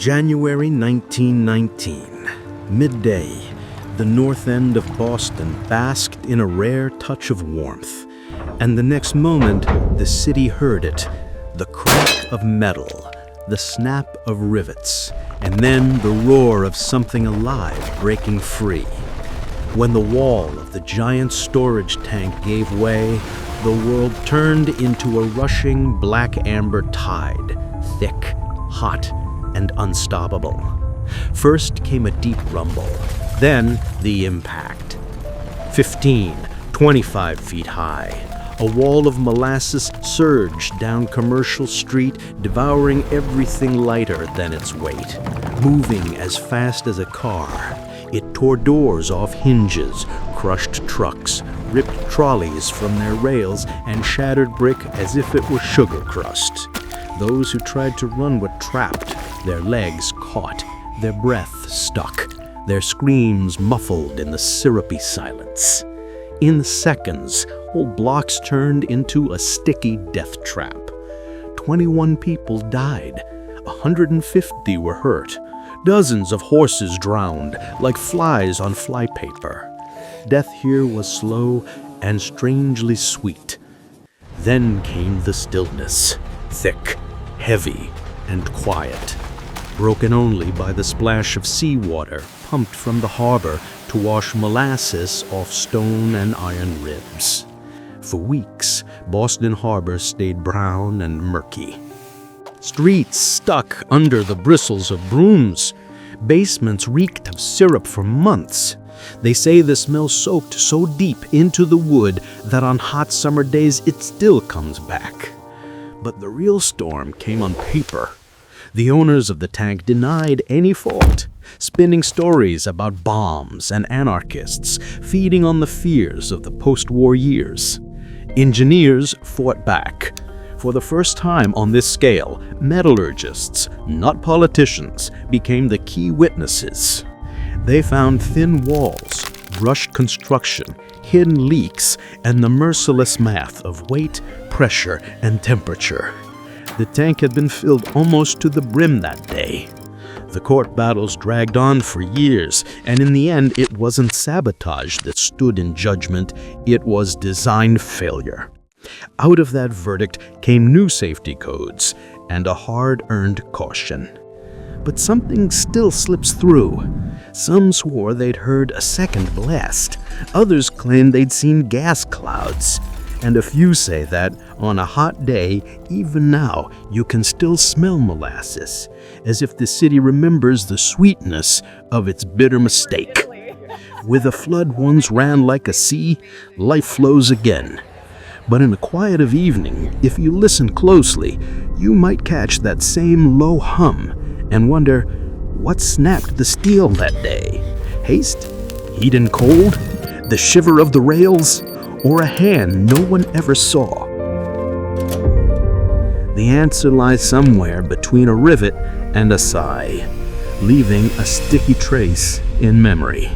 January 1919, midday, the north end of Boston basked in a rare touch of warmth, and the next moment the city heard it, the crack of metal, the snap of rivets, and then the roar of something alive breaking free. When the wall of the giant storage tank gave way, the world turned into a rushing black amber tide, thick, hot, and unstoppable. First came a deep rumble, then the impact. 15, 25 feet high, a wall of molasses surged down Commercial Street, devouring everything lighter than its weight. Moving as fast as a car, it tore doors off hinges, crushed trucks, ripped trolleys from their rails, and shattered brick as if it were sugar crust. Those who tried to run were trapped, their legs caught, their breath stuck, their screams muffled in the syrupy silence. In seconds, whole blocks turned into a sticky death trap. 21 people died, 150 were hurt, dozens of horses drowned like flies on flypaper. Death here was slow and strangely sweet. Then came the stillness, thick, heavy, and quiet, broken only by the splash of seawater pumped from the harbor to wash molasses off stone and iron ribs. For weeks, Boston Harbor stayed brown and murky. Streets stuck under the bristles of brooms. Basements reeked of syrup for months. They say the smell soaked so deep into the wood that on hot summer days it still comes back. But the real storm came on paper. The owners of the tank denied any fault, spinning stories about bombs and anarchists, feeding on the fears of the post-war years. Engineers fought back. For the first time on this scale, metallurgists, not politicians, became the key witnesses. They found thin walls, rushed construction, hidden leaks, and the merciless math of weight, pressure, and temperature. The tank had been filled almost to the brim that day. The court battles dragged on for years, and in the end it wasn't sabotage that stood in judgment, it was design failure. Out of that verdict came new safety codes and a hard-earned caution. But something still slips through. Some swore they'd heard a second blast. Others claimed they'd seen gas clouds. And a few say that, on a hot day, even now, you can still smell molasses, as if the city remembers the sweetness of its bitter mistake. With a flood once ran like a sea, life flows again. But in the quiet of evening, if you listen closely, you might catch that same low hum and wonder, what snapped the steel that day? Haste? Heat and cold? The shiver of the rails? Or a hand no one ever saw? The answer lies somewhere between a rivet and a sigh, leaving a sticky trace in memory.